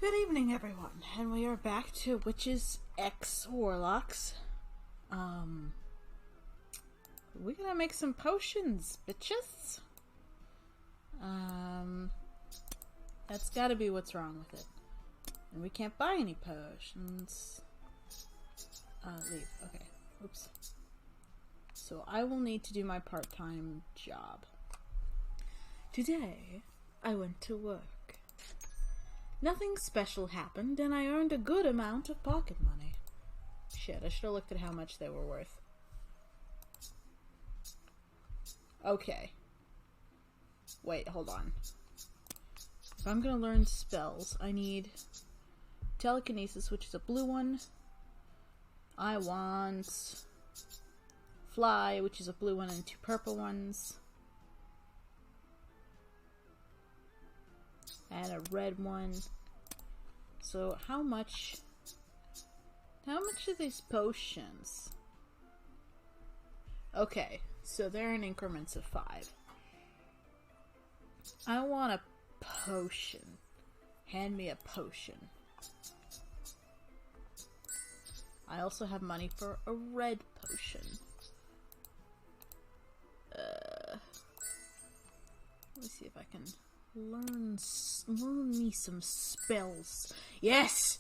Good evening, everyone, and we are back to Witches X Warlocks. We're gonna make some potions, bitches. That's gotta be what's wrong with it. And we can't buy any potions. Leave. Okay. Oops. So I will need to do my part-time job. Today, I went to work. Nothing special happened, and I earned a good amount of pocket money. Shit, I should have looked at how much they were worth. Okay. Wait, hold on. If I'm gonna learn spells, I need telekinesis, which is a blue one. I want fly, which is a blue one, and 2 purple ones. And a red one. So how much are these potions? Okay, so they're in increments of 5. I want a potion. Hand me a potion. I also have money for a red potion. Let me see if I can learn me some spells. Yes!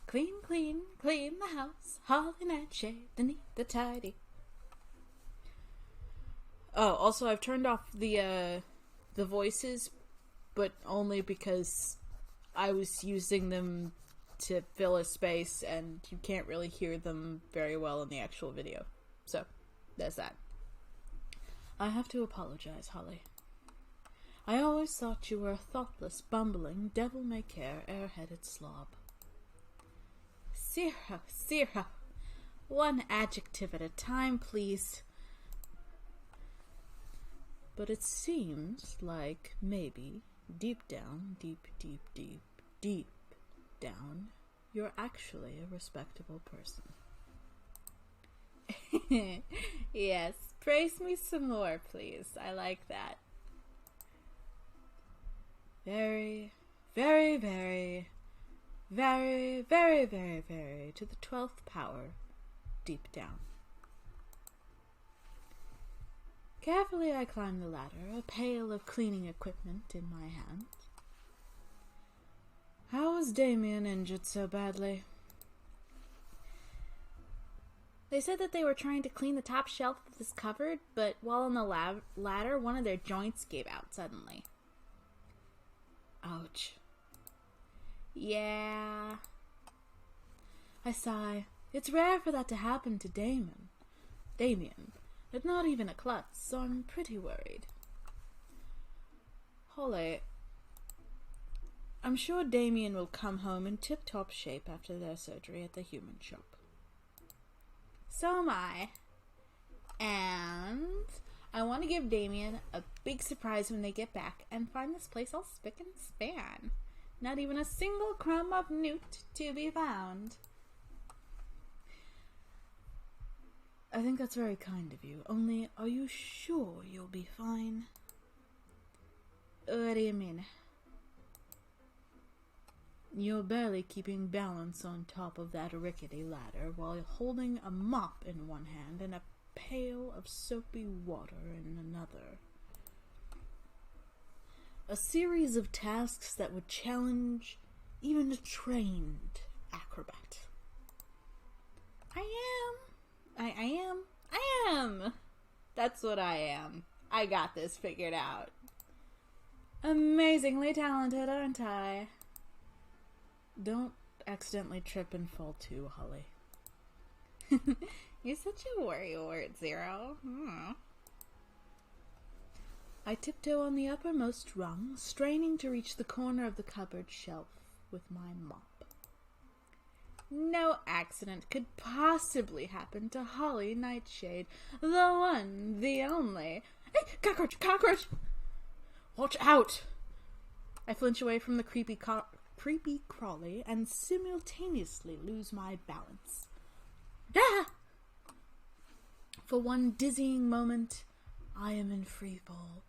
Clean, clean, clean the house. Holly nightshade, the neat, the tidy. Oh, also I've turned off the voices, but only because I was using them to fill a space, and you can't really hear them very well in the actual video. So, there's that. I have to apologize, Holly. I always thought you were a thoughtless, bumbling, devil-may-care, air-headed slob. Zero. One adjective at a time, please. But it seems like maybe, deep down, deep down, you're actually a respectable person. Yes, praise me some more, please. I like that. Very, very, very, very, very, very, very, to the 12th power, deep down. Carefully I climb the ladder, a pail of cleaning equipment in my hand. How was Damien injured so badly? They said that they were trying to clean the top shelf of this cupboard, but while on the ladder, one of their joints gave out suddenly. Ouch. Yeah. I sigh. It's rare for that to happen to Damien. It's not even a klutz, so I'm pretty worried. Holly, I'm sure Damien will come home in tip-top shape after their surgery at the human shop. So am I. And I want to give Damien a big surprise when they get back and find this place all spick and span. Not even a single crumb of newt to be found. I think that's very kind of you. Only, are you sure you'll be fine? What do you mean? You're barely keeping balance on top of that rickety ladder while holding a mop in one hand and a pail of soapy water in another. A series of tasks that would challenge even a trained acrobat. I am. That's what I am. I got this figured out. Amazingly talented, aren't I? Don't accidentally trip and fall too, Holly. You're such a worrywart, Zero. I tiptoe on the uppermost rung, straining to reach the corner of the cupboard shelf with my mop. No accident could possibly happen to Holly Nightshade, the one, the only. Hey, cockroach! Watch out! I flinch away from the creepy crawly and simultaneously lose my balance. Ah! For one dizzying moment, I am in free fall.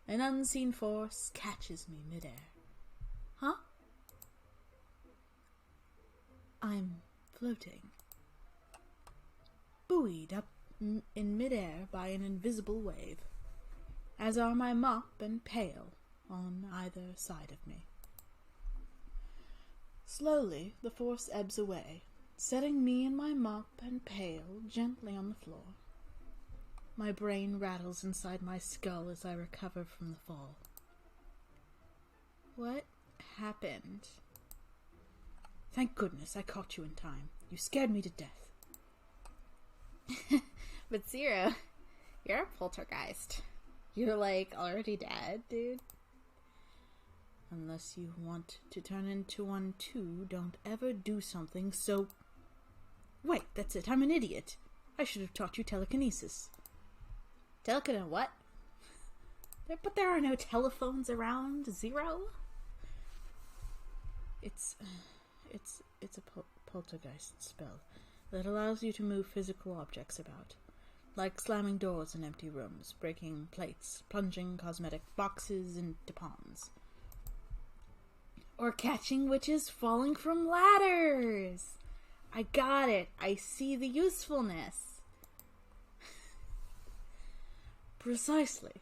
An unseen force catches me midair. Huh? I'm floating. Buoyed up in midair by an invisible wave, as are my mop and pail on either side of me. Slowly, the force ebbs away, setting me and my mop and pail gently on the floor. My brain rattles inside my skull as I recover from the fall. What happened? Thank goodness I caught you in time. You scared me to death. But Zero, you're a poltergeist. You're like already dead, dude. Unless you want to turn into one too, don't ever do something so... Wait, that's it. I'm an idiot. I should have taught you telekinesis. Telekinesis what? But there are no telephones around, Zero. It's a poltergeist spell that allows you to move physical objects about, like slamming doors in empty rooms, breaking plates, plunging cosmetic boxes into ponds, or catching witches falling from ladders. I got it. I see the usefulness. Precisely.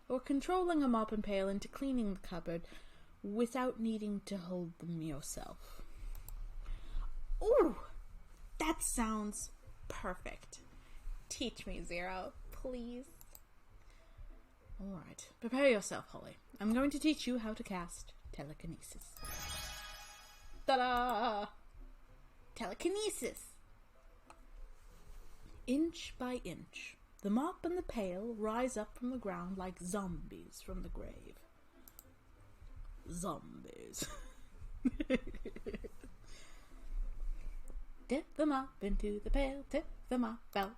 Or controlling a mop and pail into cleaning the cupboard without needing to hold them yourself. Ooh, that sounds perfect. Teach me, Zero, please. Alright, prepare yourself, Holly. I'm going to teach you how to cast telekinesis. Ta-da! Telekinesis! Inch by inch, the mop and the pail rise up from the ground like zombies from the grave. Zombies. Dip the mop into the pail, tip the mop out.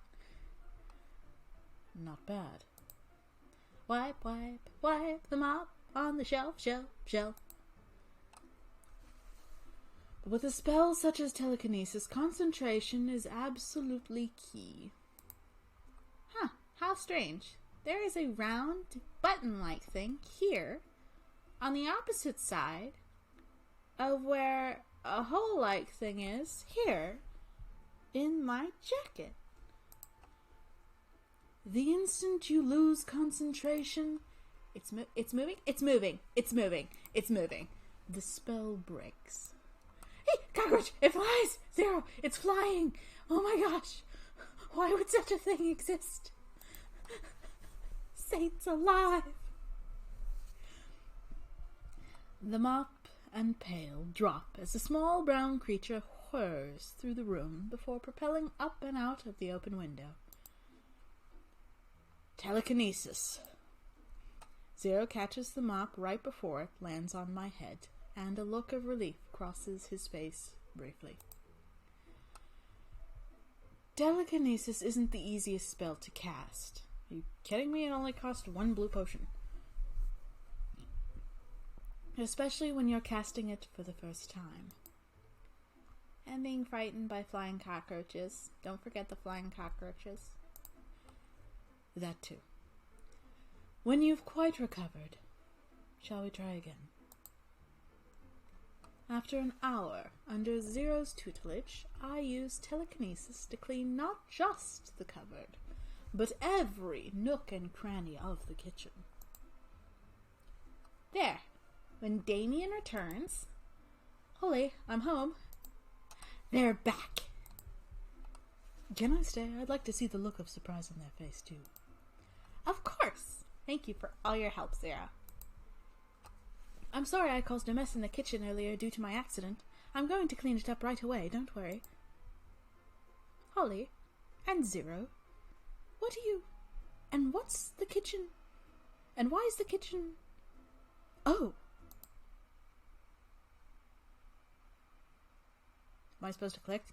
Not bad. Wipe, wipe, wipe the mop on the shelf, shelf, shelf. But with a spell such as telekinesis, concentration is absolutely key. Huh, how strange. There is a round button-like thing here on the opposite side of where a hole-like thing is here in my jacket. The instant you lose concentration, it's moving. The spell breaks. Hey, cockroach! It flies! Zero! It's flying! Oh my gosh! Why would such a thing exist? Saints alive! The mop and pail drop as a small brown creature whirs through the room before propelling up and out of the open window. Telekinesis. Zero catches the mop right before it lands on my head, and a look of relief crosses his face briefly. Telekinesis isn't the easiest spell to cast. Are you kidding me? It only cost 1 blue potion. Especially when you're casting it for the first time. And being frightened by flying cockroaches. Don't forget the flying cockroaches. That too. When you've quite recovered, shall we try again? After an hour under Zero's tutelage, I use telekinesis to clean not just the cupboard, but every nook and cranny of the kitchen. There. When Damien returns... Holly, I'm home. They're back. Can I stay? I'd like to see the look of surprise on their face, too. Of course. Thank you for all your help, Zero. I'm sorry I caused a mess in the kitchen earlier due to my accident. I'm going to clean it up right away, don't worry. Holly and Zero, what are you... And what's the kitchen? And why is the kitchen... Oh! Am I supposed to click?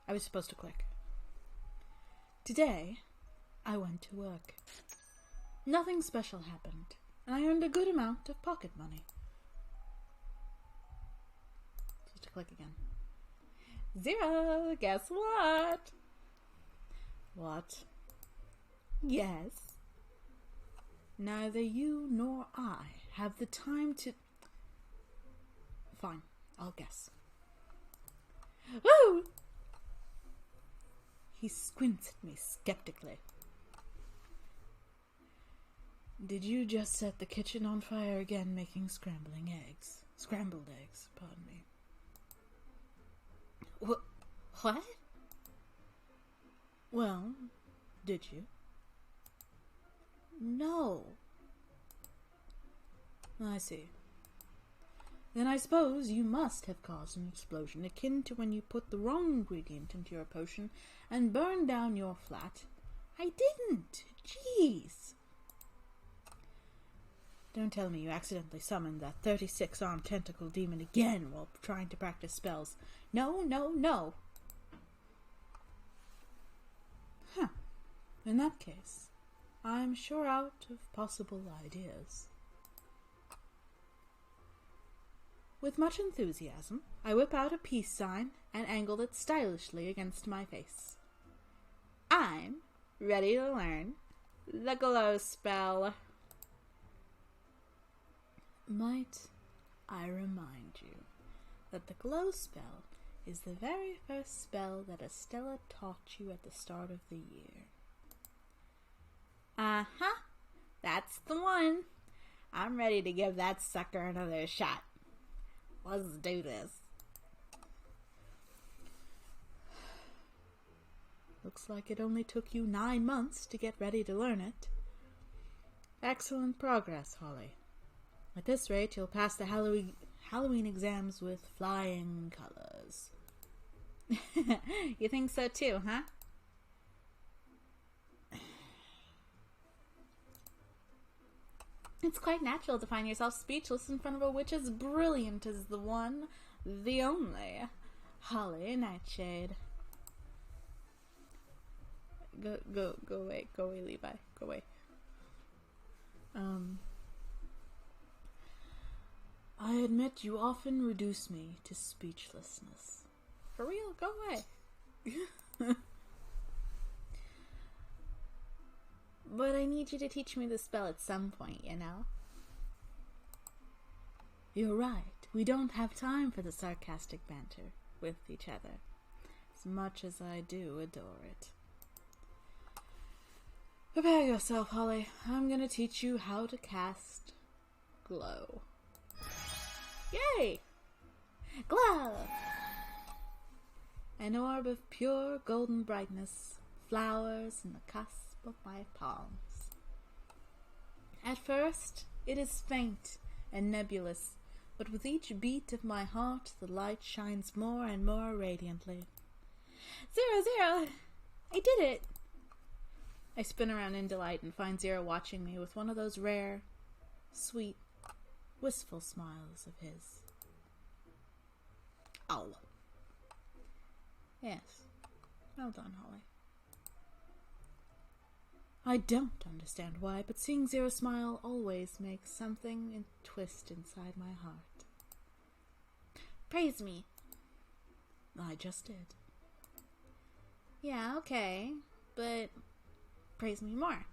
I was supposed to click. Today, I went to work. Nothing special happened, and I earned a good amount of pocket money. Supposed to click again. Zero, guess what? What? Yes. Neither you nor I have the time to... Fine, I'll guess. Woo! He squints at me skeptically. Did you just set the kitchen on fire again, making scrambled eggs, pardon me. What? Well, did you? No. I see. Then I suppose you must have caused an explosion akin to when you put the wrong ingredient into your potion and burned down your flat. I didn't. Jeez. Don't tell me you accidentally summoned that 36-armed tentacle demon again while trying to practice spells. No. Huh. In that case, I'm sure out of possible ideas. With much enthusiasm, I whip out a peace sign and angle it stylishly against my face. I'm ready to learn the glow spell. Might I remind you that the glow spell is the very first spell that Estella taught you at the start of the year. Uh-huh. That's the one. I'm ready to give that sucker another shot. Let's do this. Looks like it only took you 9 months to get ready to learn it. Excellent progress, Holly. At this rate, you'll pass the Halloween exams with flying colors. You think so too, huh? It's quite natural to find yourself speechless in front of a witch as brilliant as the one, the only, Holly Nightshade. Go away, Levi, go away. I admit you often reduce me to speechlessness. For real, go away. But I need you to teach me the spell at some point, you know? You're right. We don't have time for the sarcastic banter with each other, as much as I do adore it. Prepare yourself, Holly. I'm gonna teach you how to cast glow. Yay! Glow! An orb of pure golden brightness flowers in the cusp of my palms. At first, it is faint and nebulous, but with each beat of my heart, the light shines more and more radiantly. 0! I did it! I spin around in delight and find Zero watching me with one of those rare, sweet, wistful smiles of his. Oh. Yes. Well done, Holly. I don't understand why, but seeing Zero smile always makes something twist inside my heart. Praise me. I just did. Yeah, okay, but praise me more.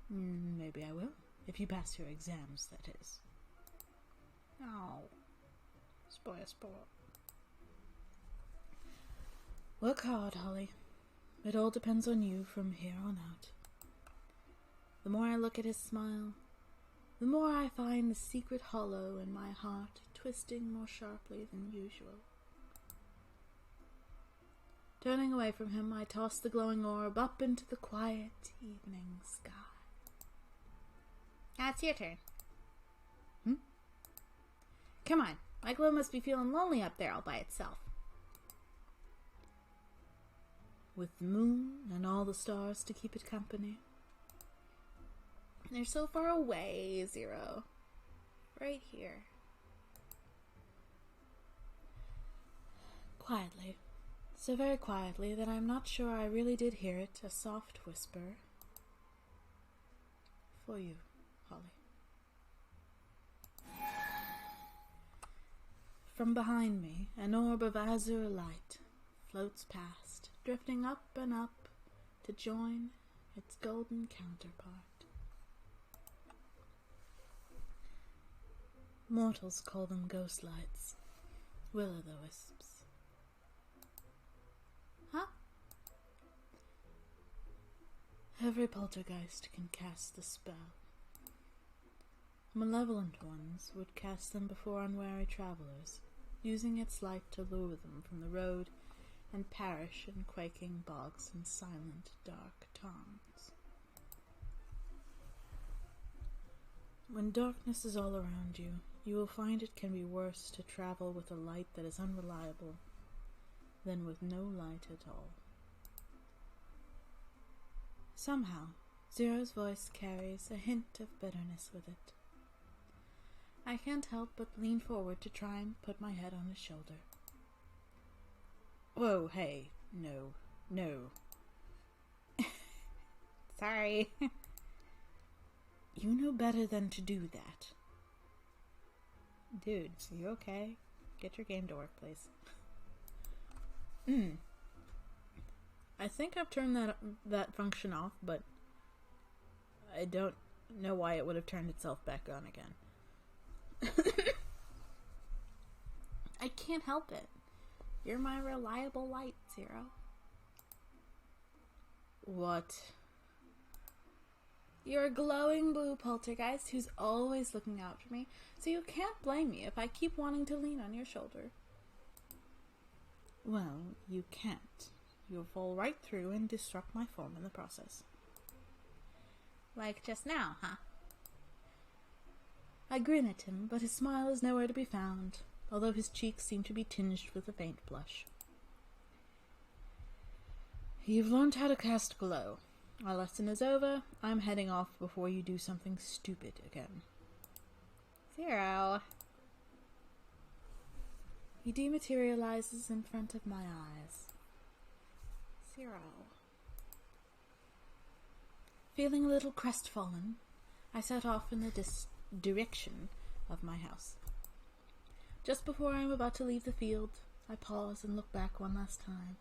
Maybe I will. If you pass your exams, that is. Oh. Spoil. Work hard, Holly. It all depends on you from here on out. The more I look at his smile, the more I find the secret hollow in my heart twisting more sharply than usual. Turning away from him, I toss the glowing orb up into the quiet evening sky. Now it's your turn. Come on, my glow must be feeling lonely up there all by itself. With the moon and all the stars to keep it company. They're so far away, Zero. Right here. Quietly. So very quietly that I'm not sure I really did hear it, a soft whisper. For you, Holly. From behind me, an orb of azure light floats past, drifting up and up to join its golden counterpart. Mortals call them ghost lights. Will-o'-the-wisps. Huh? Every poltergeist can cast the spell. Malevolent ones would cast them before unwary travelers, using its light to lure them from the road and perish in quaking bogs and silent, dark tarns. When darkness is all around you, you will find it can be worse to travel with a light that is unreliable than with no light at all. Somehow, Zero's voice carries a hint of bitterness with it. I can't help but lean forward to try and put my head on his shoulder. Whoa, hey, no. Sorry. You know better than to do that. Dude, are you okay? Get your game to work, please. I think I've turned that function off, but I don't know why it would have turned itself back on again. I can't help it. You're my reliable light, Zero. What? You're a glowing blue poltergeist who's always looking out for me, so you can't blame me if I keep wanting to lean on your shoulder. Well, you can't. You'll fall right through and disrupt my form in the process. Like just now, huh? I grin at him, but his smile is nowhere to be found, although his cheeks seem to be tinged with a faint blush. You've learned how to cast glow. Our lesson is over. I'm heading off before you do something stupid again. Zero. He dematerializes in front of my eyes. Zero. Feeling a little crestfallen, I set off in the direction of my house. Just before I am about to leave the field, I pause and look back one last time.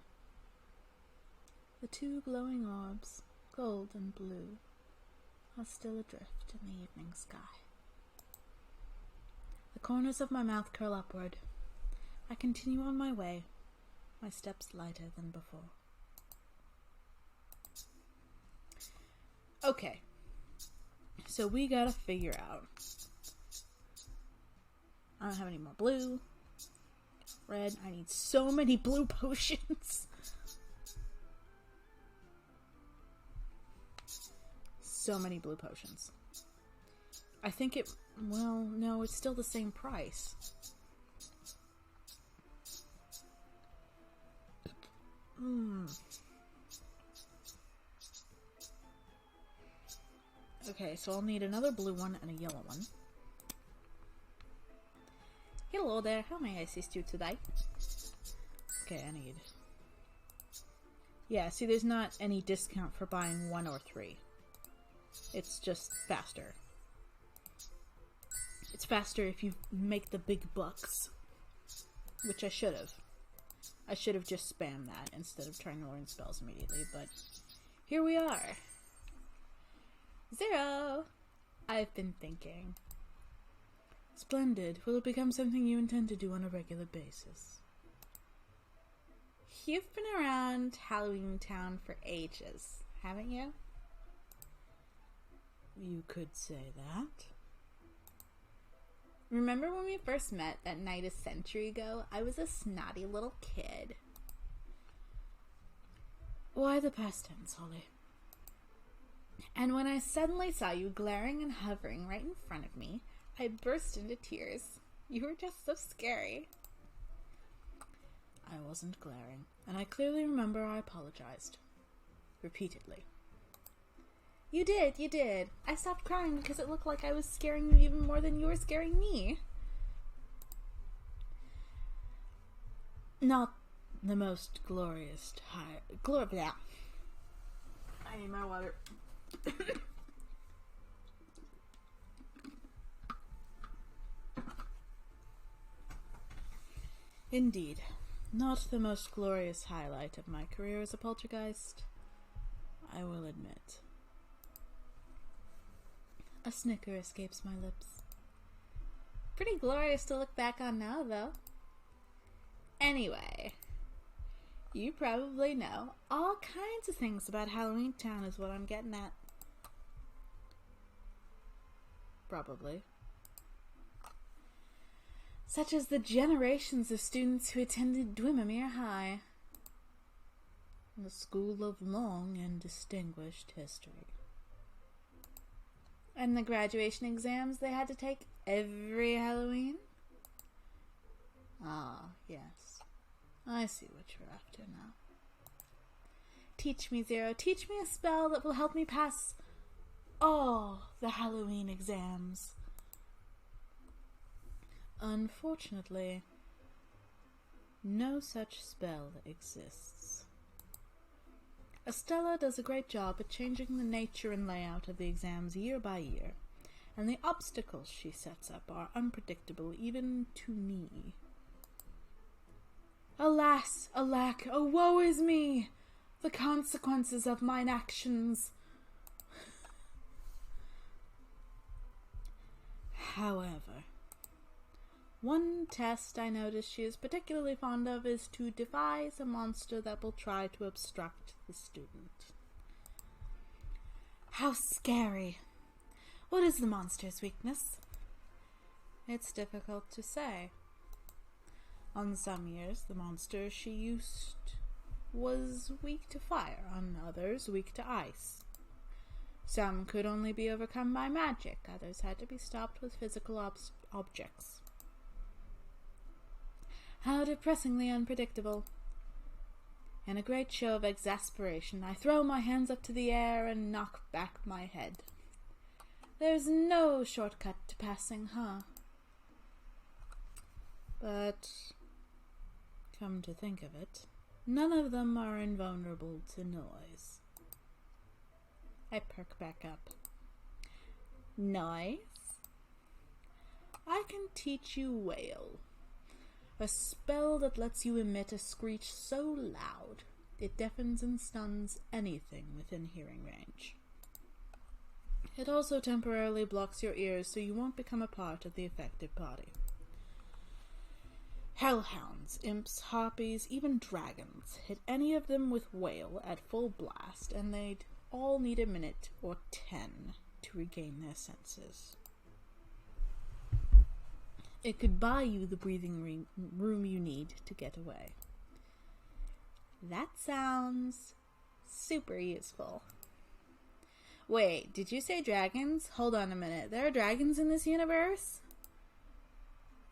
The two glowing orbs, gold and blue, are still adrift in the evening sky. The corners of my mouth curl upward. I continue on my way, my steps lighter than before. Okay, so we gotta figure out. I don't have any more blue. Red, I need so many blue potions. So many blue potions. I think it, well, no, it's still the same price. Okay, so I'll need another blue one and a yellow one. Hello there, how may I assist you today? Okay, I need... Yeah, see, there's not any discount for buying 1 or 3. It's just faster. It's faster if you make the big bucks. Which I should have. I should have just spammed that instead of trying to learn spells immediately, but here we are. Zero! I've been thinking. Splendid. Will it become something you intend to do on a regular basis? You've been around Halloween Town for ages, haven't you? You could say that. Remember when we first met that night a century ago? I was a snotty little kid. Why the past tense, Holly? And when I suddenly saw you glaring and hovering right in front of me, I burst into tears. You were just so scary. I wasn't glaring, and I clearly remember I apologized. Repeatedly. You did. I stopped crying because it looked like I was scaring you even more than you were scaring me. Not the most glorious high... Yeah. I need my water. Indeed. Not the most glorious highlight of my career as a poltergeist, I will admit. A snicker escapes my lips. Pretty glorious to look back on now, though. Anyway, you probably know all kinds of things about Halloween Town is what I'm getting at. Probably. Such as the generations of students who attended Dwimmermere High. The school of long and distinguished history. And the graduation exams they had to take every Halloween? Ah, yes. I see what you're after now. Teach me, Zero. Teach me a spell that will help me pass all the Halloween exams. Unfortunately, no such spell exists. Estella does a great job at changing the nature and layout of the exams year by year, and the obstacles she sets up are unpredictable even to me. Alas, alack, oh woe is me! The consequences of mine actions. However, one test I notice she is particularly fond of is to devise a monster that will try to obstruct the student. How scary! What is the monster's weakness? It's difficult to say. On some years, the monster she used was weak to fire, on others weak to ice. Some could only be overcome by magic, others had to be stopped with physical objects. How depressingly unpredictable. In a great show of exasperation, I throw my hands up to the air and knock back my head. There's no shortcut to passing, huh? But, come to think of it, none of them are invulnerable to noise. I perk back up. Noise? I can teach you wail. A spell that lets you emit a screech so loud it deafens and stuns anything within hearing range. It also temporarily blocks your ears so you won't become a part of the affected party. Hellhounds, imps, harpies, even dragons, hit any of them with wail at full blast and they'd all need a minute or 10 to regain their senses. It could buy you the breathing room you need to get away. That sounds super useful. Wait, did you say dragons? Hold on a minute. There are dragons in this universe?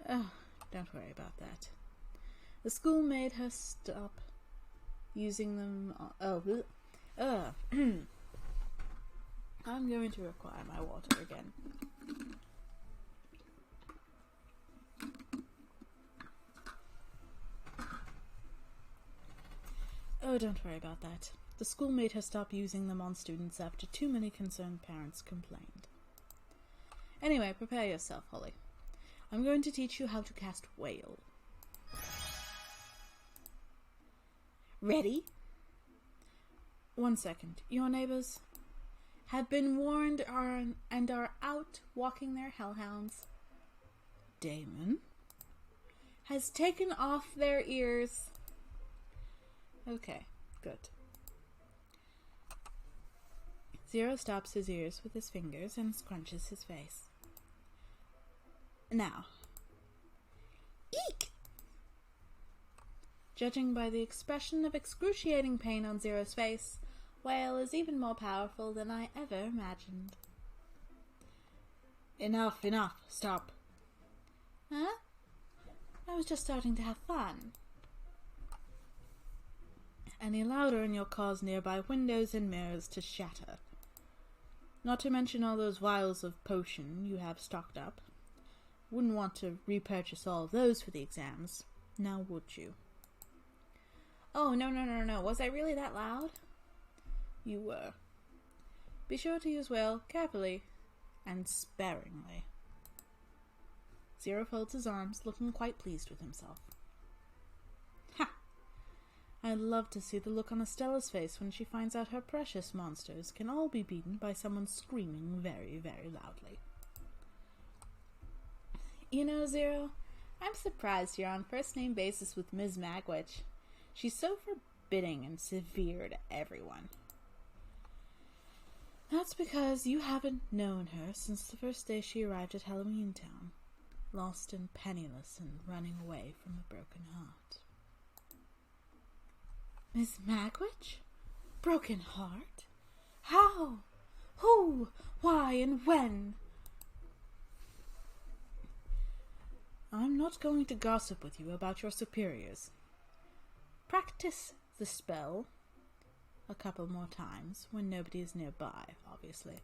Oh, don't worry about that. The school made her stop using them. I'm going to require my water again. Oh, don't worry about that. The school made her stop using them on students after too many concerned parents complained. Anyway, prepare yourself, Holly. I'm going to teach you how to cast Wail. Ready? 1 second. Your neighbors have been warned and are out walking their hellhounds. Damon has taken off their ears. Okay, good. Zero stops his ears with his fingers and scrunches his face. Now. Eek! Judging by the expression of excruciating pain on Zero's face, Wail is even more powerful than I ever imagined. Enough, stop. Huh? I was just starting to have fun. Any louder and you'll cause nearby windows and mirrors to shatter. Not to mention all those vials of potion you have stocked up. Wouldn't want to repurchase all of those for the exams, now would you? Oh, no. Was I really that loud? You were. Be sure to use Wail carefully and sparingly. Zero folds his arms, looking quite pleased with himself. Ha! I'd love to see the look on Estella's face when she finds out her precious monsters can all be beaten by someone screaming very, very loudly. You know, Zero, I'm surprised you're on first-name basis with Ms. Magwitch. She's so forbidding and severe to everyone. That's because you haven't known her since the first day she arrived at Halloween Town, lost and penniless and running away from a broken heart. Miss Magwitch? Broken heart? How? Who? Why and when? I'm not going to gossip with you about your superiors. Practice the spell a couple more times when nobody is nearby, obviously.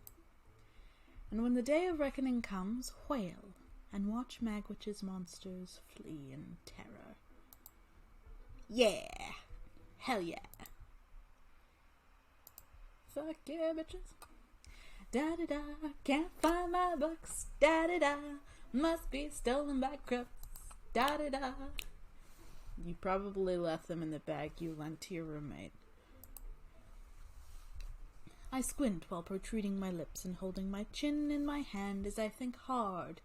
And when the day of reckoning comes, wail and watch Magwitch's monsters flee in terror. Yeah! Hell yeah! Fuck yeah, bitches! Da-da-da, can't find my books, da-da-da, must be stolen by crooks, da-da-da. You probably left them in the bag you lent to your roommate. I squint while protruding my lips and holding my chin in my hand as I think hard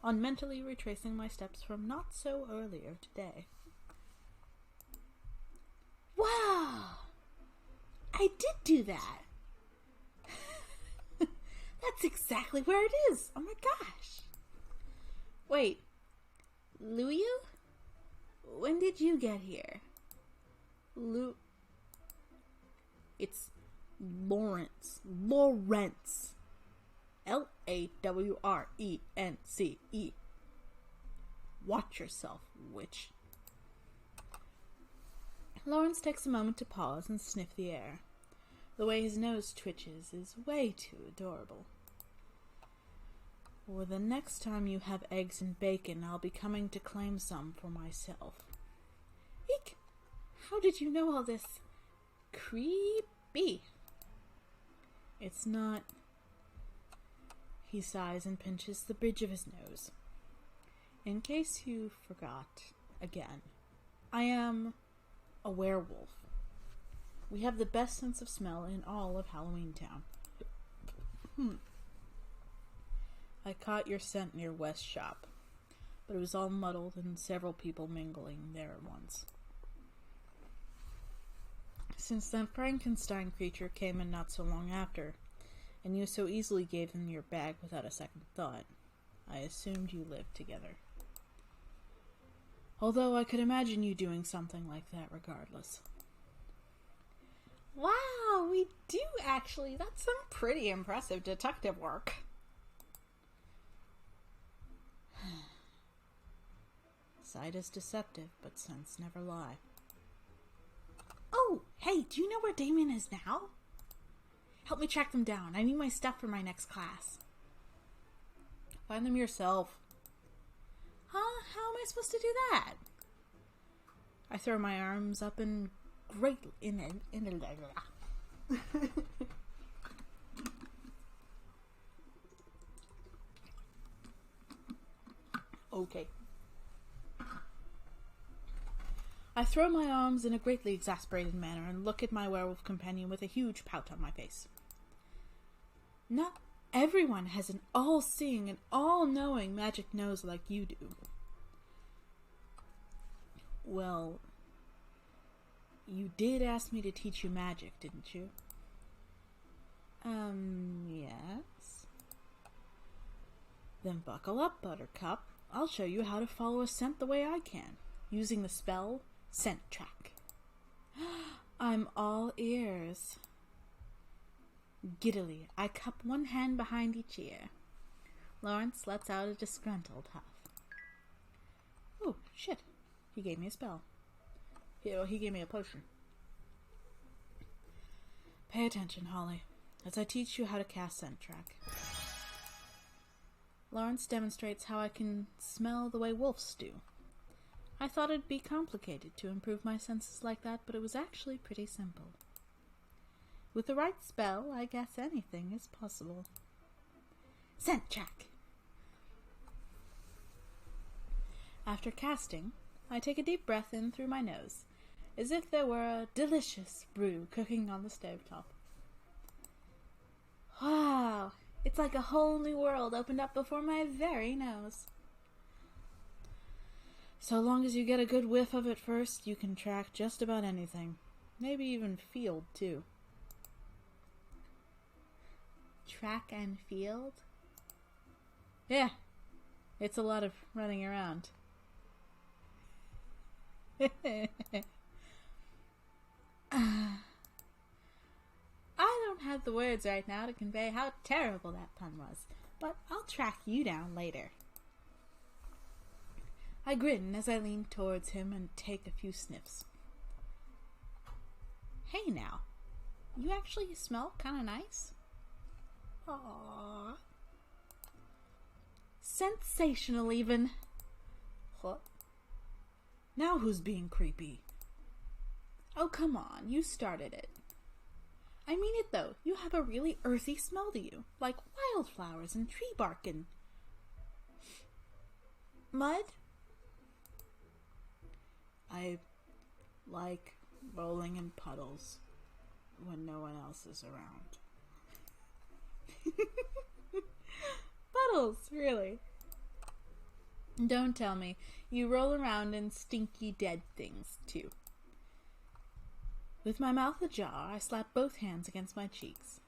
on mentally retracing my steps from not so earlier today. Wow! I did do that! That's exactly where it is! Oh my gosh! Wait, Luyu? When did you get here? It's Lawrence. Lawrence. Lawrence. Watch yourself, witch. Lawrence takes a moment to pause and sniff the air. The way his nose twitches is way too adorable. Or the next time you have eggs and bacon, I'll be coming to claim some for myself. Eek! How did you know all this? Creepy. It's not... He sighs and pinches the bridge of his nose. In case you forgot, again, I am a werewolf. We have the best sense of smell in all of Halloween Town. I caught your scent near West Shop, but it was all muddled and several people mingling there at once. Since that Frankenstein creature came in not so long after, and you so easily gave them your bag without a second thought, I assumed you lived together. Although I could imagine you doing something like that regardless. Wow, we do actually. That's some pretty impressive detective work. Sight is deceptive, but scents never lie. Oh, hey, do you know where Damien is now? Help me track them down. I need my stuff for my next class. Find them yourself. Huh? How am I supposed to do that? I throw my arms up and greatly Okay. I throw my arms in a greatly exasperated manner and look at my werewolf companion with a huge pout on my face. Not everyone has an all-seeing and all-knowing magic nose like you do. Well, you did ask me to teach you magic, didn't you? Yes. Then buckle up, Buttercup. I'll show you how to follow a scent the way I can, using the spell Scent Track. I'm all ears. Giddily, I cup one hand behind each ear. Lawrence lets out a disgruntled huff. Oh, shit. He gave me a spell. He gave me a potion. Pay attention, Holly, as I teach you how to cast Scent Track. Lawrence demonstrates how I can smell the way wolves do. I thought it'd be complicated to improve my senses like that, but it was actually pretty simple. With the right spell, I guess anything is possible. Scent Track! After casting, I take a deep breath in through my nose, as if there were a delicious brew cooking on the stovetop. Wow! It's like a whole new world opened up before my very nose. So long as you get a good whiff of it first, you can track just about anything. Maybe even field, too. Track and field? Yeah. It's a lot of running around. I don't have the words right now to convey how terrible that pun was, but I'll track you down later. I grin as I lean towards him and take a few sniffs. Hey now, you actually smell kind of nice. Aww. Sensational even. What? Now who's being creepy? Oh, come on, you started it. I mean it though, you have a really earthy smell to you, like wildflowers and tree bark and... mud? I like rolling in puddles when no one else is around. Puddles, really? Don't tell me. You roll around in stinky dead things, too. With my mouth ajar, I slap both hands against my cheeks.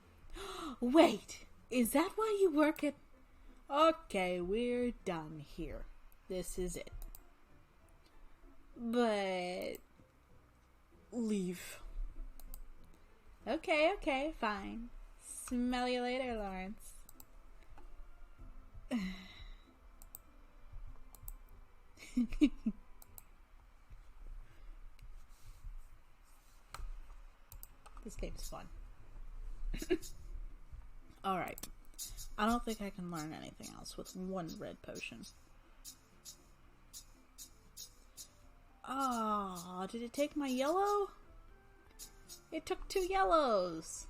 Wait! Is that why you work at... Okay, we're done here. This is it. But... leave. Okay, fine. Smell you later, Lawrence. This game's fun. Alright. I don't think I can learn anything else with one red potion. Ah, did it take my yellow? It took 2 yellows.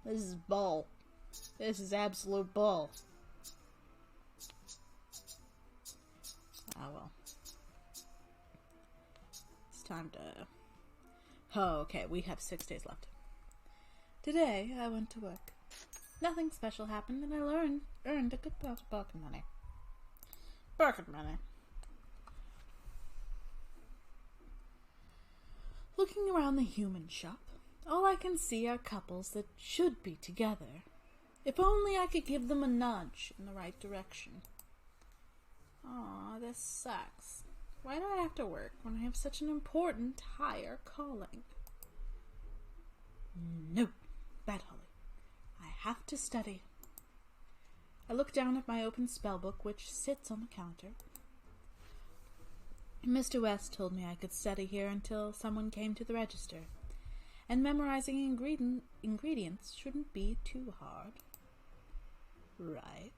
This is bull. This is absolute bull. Ah, well. It's time to... Oh, okay, we have 6 days left. Today, I went to work. Nothing special happened, and I earned a good amount of pocket money. Pocket money. Looking around the human shop, all I can see are couples that should be together. If only I could give them a nudge in the right direction. Aw, this sucks. Why do I have to work when I have such an important higher calling? No, Bad Holly. I have to study. I look down at my open spellbook, which sits on the counter. Mr. West told me I could study here until someone came to the register, and memorizing ingredients shouldn't be too hard. Right.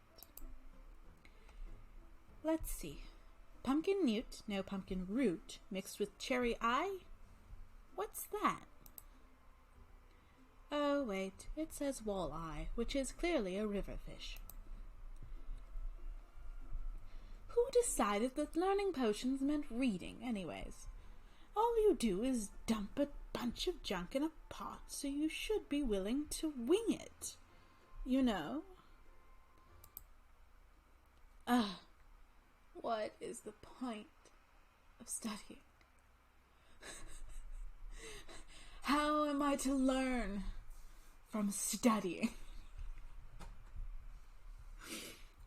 Let's see. Pumpkin newt, no pumpkin root, mixed with cherry eye? What's that? Oh, wait, it says walleye, which is clearly a river fish. Who decided that learning potions meant reading, anyways? All you do is dump a bunch of junk in a pot, so you should be willing to wing it. You know? What is the point of studying? How am I to learn from studying?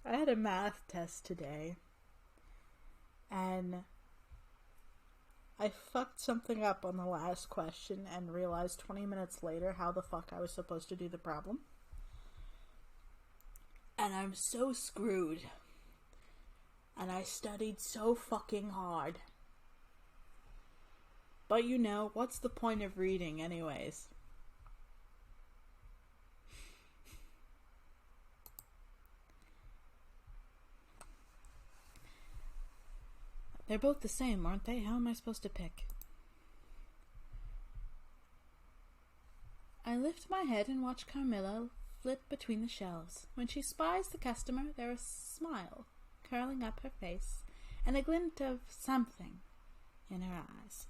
I had a math test today, and I fucked something up on the last question and realized 20 minutes later how the fuck I was supposed to do the problem. And I'm so screwed. And I studied so fucking hard. But you know, what's the point of reading anyways? They're both the same, aren't they? How am I supposed to pick? I lift my head and watch Carmilla flit between the shelves. When she spies the customer, there is a smile curling up her face and a glint of something in her eyes.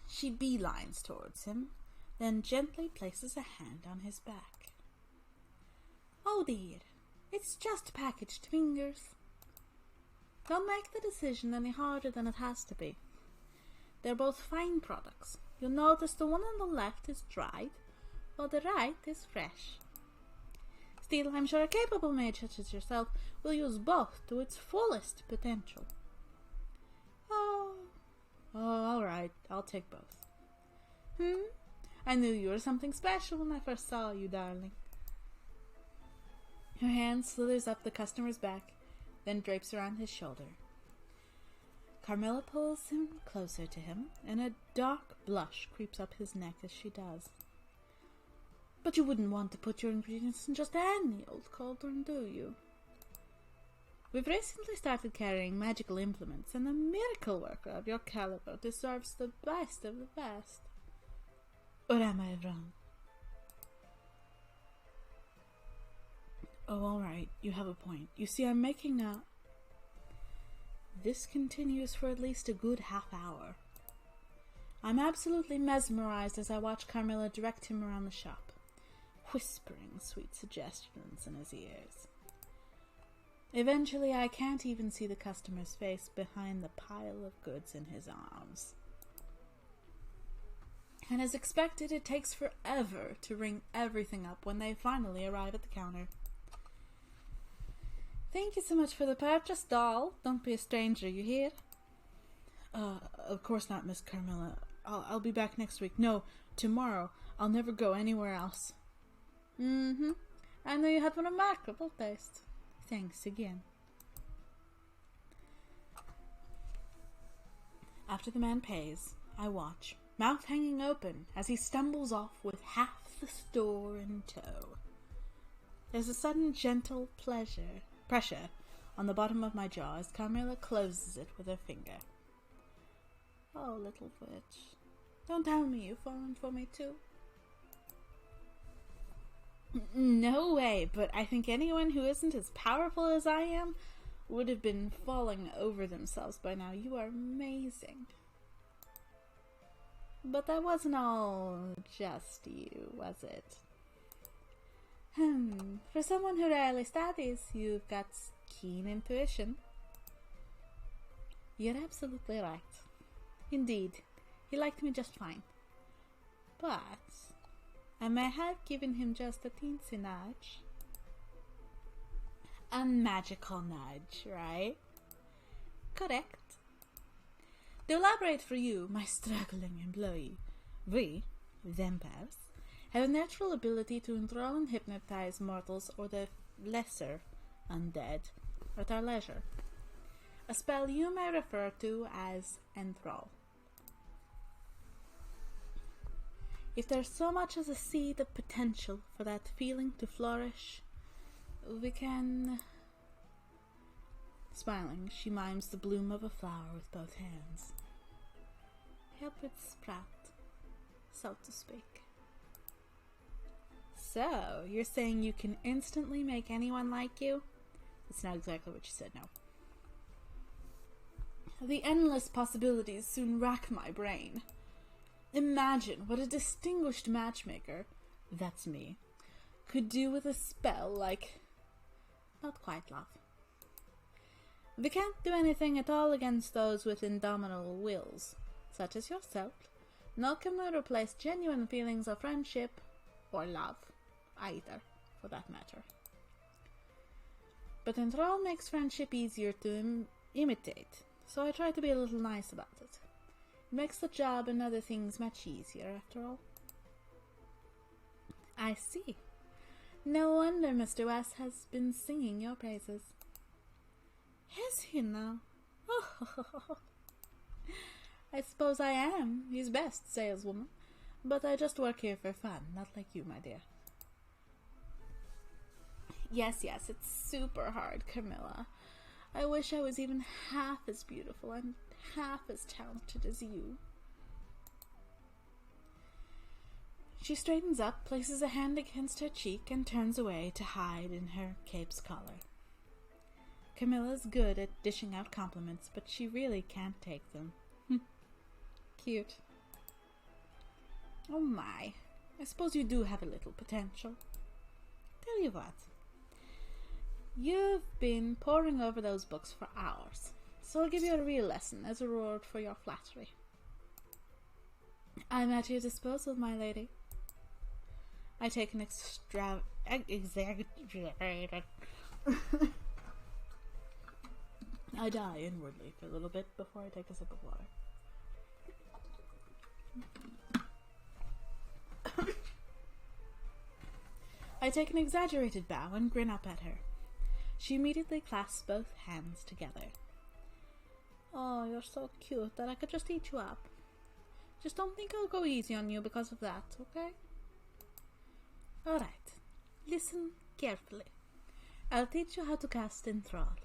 She beelines towards him, then gently places a hand on his back. Oh dear, it's just packaged fingers. Don't make the decision any harder than it has to be. They're both fine products. You'll notice the one on the left is dried, while the right is fresh. Still, I'm sure a capable mage such as yourself will use both to its fullest potential. Oh, alright, I'll take both. I knew you were something special when I first saw you, darling. Her hand slithers up the customer's back, then drapes around his shoulder. Carmilla pulls him closer to him, and a dark blush creeps up his neck as she does. But you wouldn't want to put your ingredients in just any old cauldron, do you? We've recently started carrying magical implements, and a miracle worker of your caliber deserves the best of the best. Or am I wrong? Oh, alright, you have a point. You see, I'm making a... This continues for at least a good half hour. I'm absolutely mesmerized as I watch Carmilla direct him around the shop, whispering sweet suggestions in his ears. Eventually, I can't even see the customer's face behind the pile of goods in his arms. And as expected, it takes forever to ring everything up when they finally arrive at the counter. Thank you so much for the purchase, doll. Don't be a stranger, you hear? Of course not, Miss Carmilla. I'll be back next week. No, tomorrow. I'll never go anywhere else. I know you had a remarkable taste. Thanks again. After the man pays, I watch, mouth hanging open, as he stumbles off with half the store in tow. There's a sudden gentle pressure on the bottom of my jaw as Carmilla closes it with her finger. Oh, little witch, don't tell me you've fallen for me too. No way, but I think anyone who isn't as powerful as I am would have been falling over themselves by now. You are amazing. But that wasn't all just you, was it? For someone who rarely studies, you've got keen intuition. You're absolutely right. Indeed, he liked me just fine. But I may have given him just a teensy nudge. A magical nudge, right? Correct. To elaborate for you, my struggling employee, we, vampires, have a natural ability to enthrall and hypnotize mortals or the lesser undead at our leisure. A spell you may refer to as enthrall. If there's so much as a seed of potential for that feeling to flourish, we can... Smiling, she mimes the bloom of a flower with both hands. Help it sprout, so to speak. So, you're saying you can instantly make anyone like you? That's not exactly what she said, no. The endless possibilities soon rack my brain. Imagine what a distinguished matchmaker, that's me, could do with a spell like... Not quite love. We can't do anything at all against those with indomitable wills, such as yourself, nor can we replace genuine feelings of friendship or love, either, for that matter. But enthrall makes friendship easier to imitate, so I try to be a little nice about it. It makes the job and other things much easier, after all. I see. No wonder Mr. West has been singing your praises. Has he now? Oh, I suppose I am his best saleswoman, but I just work here for fun, not like you, my dear. Yes, it's super hard, Camilla. I wish I was even half as beautiful and half as talented as you. She straightens up, places a hand against her cheek, and turns away to hide in her cape's collar. Camilla's good at dishing out compliments, but she really can't take them. Cute. Oh my, I suppose you do have a little potential. Tell you what, you've been poring over those books for hours. So I'll give you a real lesson as a reward for your flattery. I'm at your disposal, my lady. I take an exaggerated... I die inwardly for a little bit before I take a sip of water. I take an exaggerated bow and grin up at her. She immediately clasps both hands together. Oh, you're so cute that I could just eat you up. Just don't think I'll go easy on you because of that, okay? Alright, listen carefully. I'll teach you how to cast Enthrall.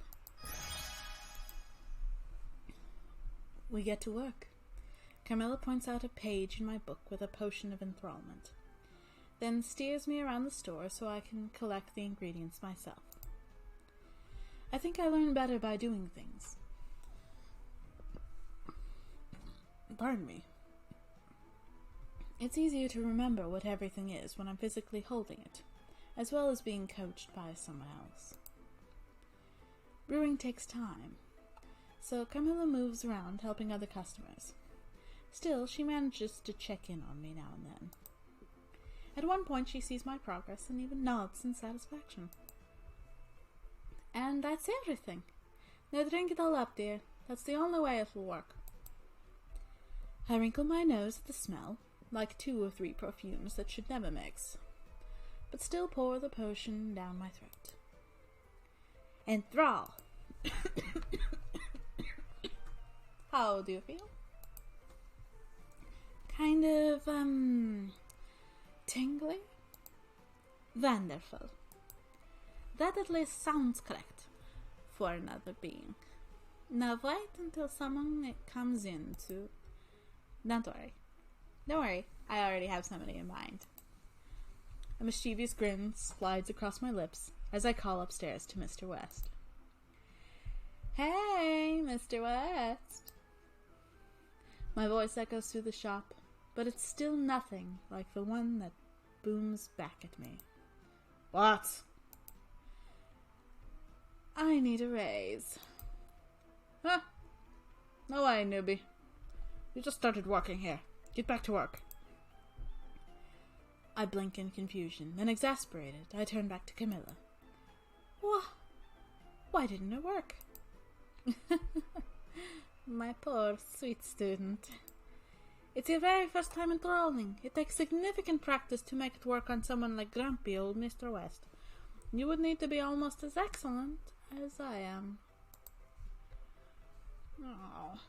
We get to work. Carmilla points out a page in my book with a potion of enthrallment, then steers me around the store so I can collect the ingredients myself. I think I learn better by doing things. Pardon me. It's easier to remember what everything is when I'm physically holding it, as well as being coached by someone else. Brewing takes time, so Carmilla moves around helping other customers. Still, she manages to check in on me now and then. At one point, she sees my progress and even nods in satisfaction. And that's everything. Now drink it all up, dear. That's the only way it'll work. I wrinkle my nose at the smell, like 2 or 3 perfumes that should never mix, but still pour the potion down my throat. Enthrall! How do you feel? Kind of, tingly? Wonderful. That at least sounds correct for another being. Now wait until someone comes in to... Don't worry. Don't worry, I already have somebody in mind. A mischievous grin slides across my lips as I call upstairs to Mr. West. Hey, Mr. West. My voice echoes through the shop, but it's still nothing like the one that booms back at me. What? I need a raise. Huh? No way, newbie. You just started working here. Get back to work. I blink in confusion, then exasperated, I turn back to Camilla. What? Why didn't it work? My poor, sweet student. It's your very first time enthralling. It takes significant practice to make it work on someone like grumpy old Mr. West. You would need to be almost as excellent as I am. Oh.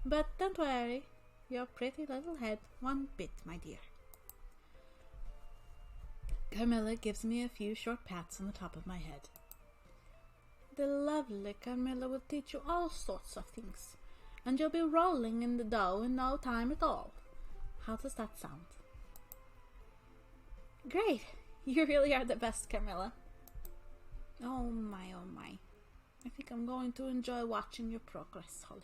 But don't worry. Your pretty little head won't bit, my dear. Carmilla gives me a few short pats on the top of my head. The lovely Carmilla will teach you all sorts of things, and you'll be rolling in the dough in no time at all. How does that sound? Great! You really are the best, Carmilla. Oh my, oh my. I think I'm going to enjoy watching your progress, Holly.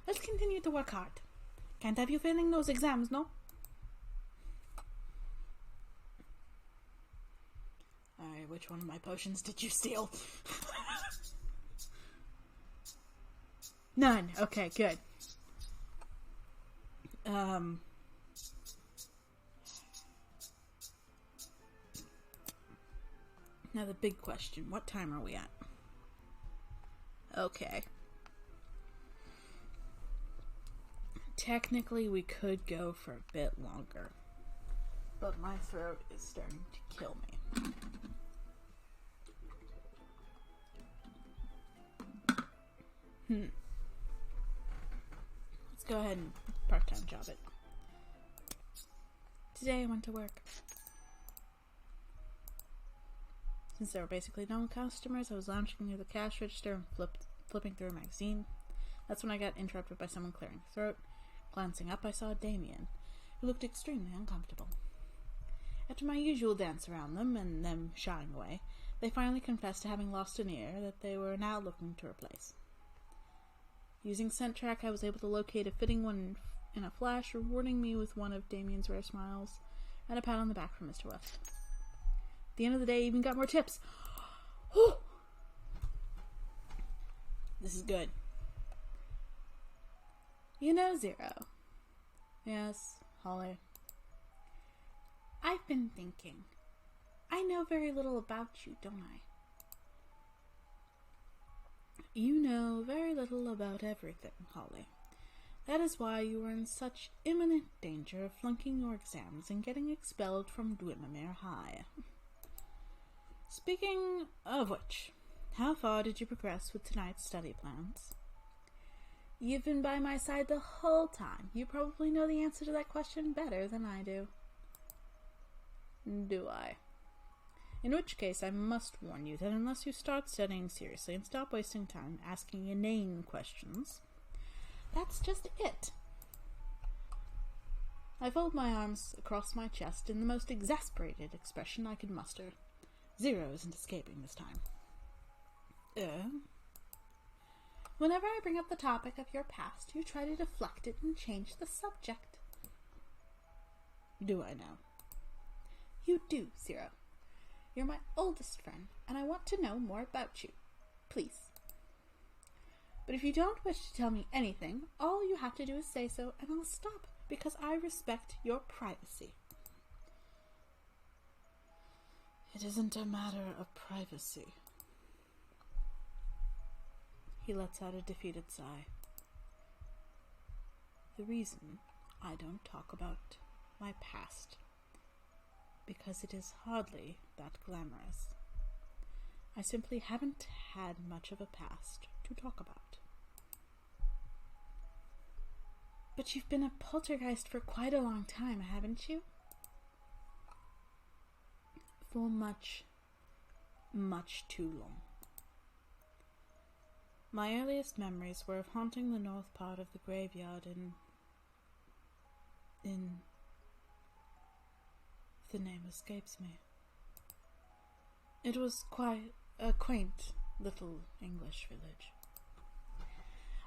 Let's continue to work hard. Can't have you failing those exams, no? Alright, which one of my potions did you steal? None. Okay, good. Now the big question. What time are we at? Okay. Technically, we could go for a bit longer, but my throat is starting to kill me. Let's go ahead and part-time job it. Today I went to work. Since there were basically no customers, I was lounging near the cash register and flipping through a magazine. That's when I got interrupted by someone clearing a throat. Glancing up, I saw Damien, who looked extremely uncomfortable. After my usual dance around them, and them shying away, they finally confessed to having lost an ear that they were now looking to replace. Using scent track, I was able to locate a fitting one in a flash, rewarding me with one of Damien's rare smiles and a pat on the back from Mr. West. At the end of the day, I even got more tips. This is good. You know, Zero. Yes, Holly. I've been thinking. I know very little about you, don't I? You know very little about everything, Holly. That is why you are in such imminent danger of flunking your exams and getting expelled from Dwimmermere High. Speaking of which, how far did you progress with tonight's study plans? You've been by my side the whole time. You probably know the answer to that question better than I do. Do I? In which case, I must warn you that unless you start studying seriously and stop wasting time asking inane questions... That's just it. I fold my arms across my chest in the most exasperated expression I could muster. Zero isn't escaping this time. Whenever I bring up the topic of your past, you try to deflect it and change the subject. Do I now? You do, Zero. You're my oldest friend, and I want to know more about you. Please. But if you don't wish to tell me anything, all you have to do is say so, and I'll stop, because I respect your privacy. It isn't a matter of privacy. He lets out a defeated sigh. The reason I don't talk about my past, because it is hardly that glamorous. I simply haven't had much of a past to talk about. But you've been a poltergeist for quite a long time, haven't you? For much, much too long. My earliest memories were of haunting the north part of the graveyard in... The name escapes me. It was quite a quaint little English village.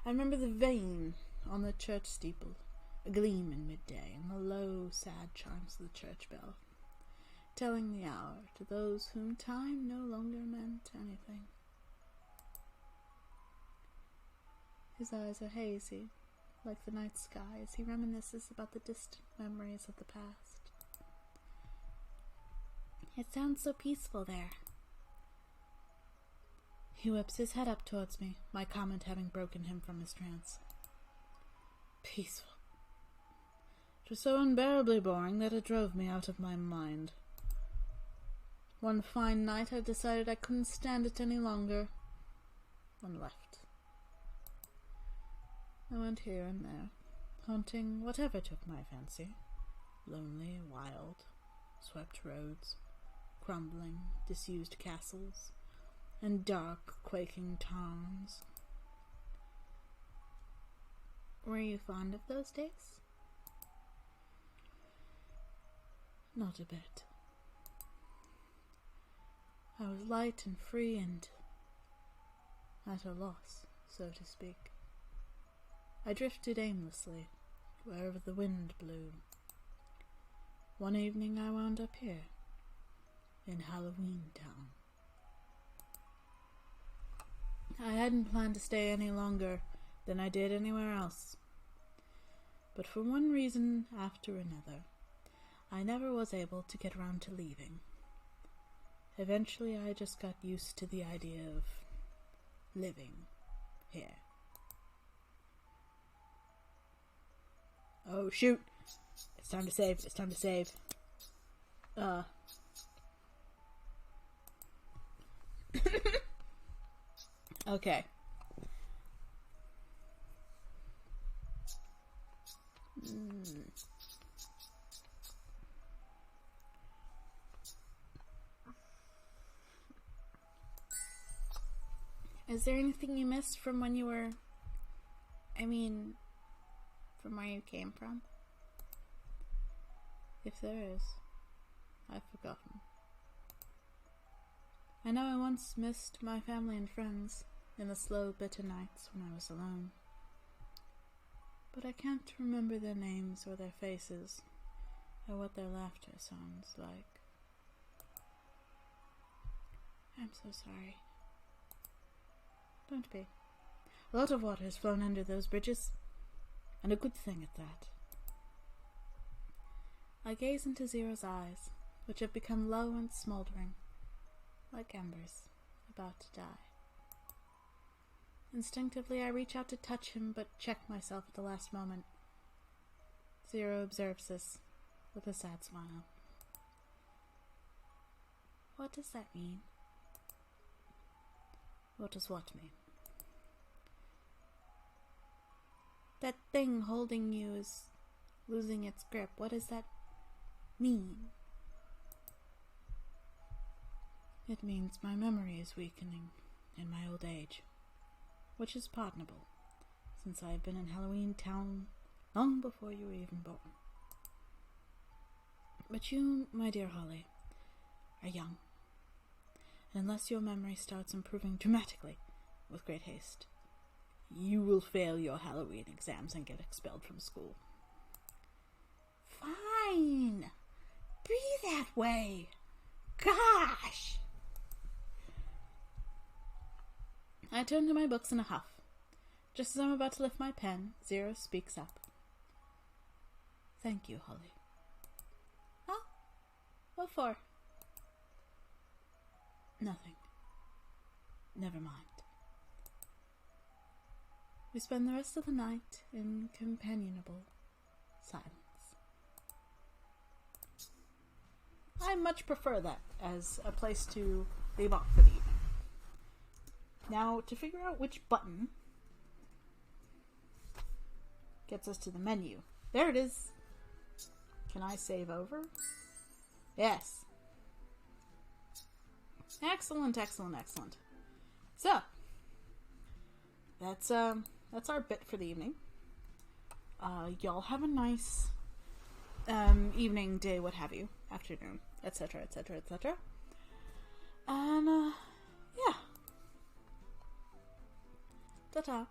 I remember the vane on the church steeple, a gleam in midday, and the low, sad chimes of the church bell, telling the hour to those whom time no longer meant anything. His eyes are hazy, like the night sky, as he reminisces about the distant memories of the past. It sounds so peaceful there. He whips his head up towards me, my comment having broken him from his trance. Peaceful. It was so unbearably boring that it drove me out of my mind. One fine night I decided I couldn't stand it any longer, and left. I went here and there, haunting whatever took my fancy. Lonely, wild, swept roads, crumbling, disused castles, and dark, quaking towns. Were you fond of those days? Not a bit. I was light and free and at a loss, so to speak. I drifted aimlessly, wherever the wind blew. One evening I wound up here, in Halloween Town. I hadn't planned to stay any longer than I did anywhere else. But for one reason after another, I never was able to get around to leaving. Eventually I just got used to the idea of living here. Oh shoot! It's time to save, it's time to save. Okay. Is there anything you missed from when you were... from where you came from? If there is, I've forgotten. I know I once missed my family and friends in the slow, bitter nights when I was alone. But I can't remember their names or their faces, or what their laughter sounds like. I'm so sorry. Don't be. A lot of water has flown under those bridges, and a good thing at that. I gaze into Zero's eyes, which have become low and smoldering, like embers about to die. Instinctively, I reach out to touch him, but check myself at the last moment. Zero observes this with a sad smile. What does that mean? What does what mean? That thing holding you is losing its grip. What does that mean? It means my memory is weakening in my old age, which is pardonable, since I have been in Halloween Town long before you were even born. But you, my dear Holly, are young, and unless your memory starts improving dramatically with great haste, you will fail your Halloween exams and get expelled from school. Fine! Be that way! Gosh! I turn to my books in a huff. Just as I'm about to lift my pen, Zero speaks up. Thank you, Holly. Huh? What for? Nothing. Never mind. We spend the rest of the night in companionable silence. I much prefer that as a place to leave off for the evening. Now, to figure out which button gets us to the menu. There it is. Can I save over? Yes. Excellent, excellent, excellent. So, that's our bit for the evening. Y'all have a nice evening, day, what have you, afternoon, etc., etc., etc. And yeah. Ta-ta.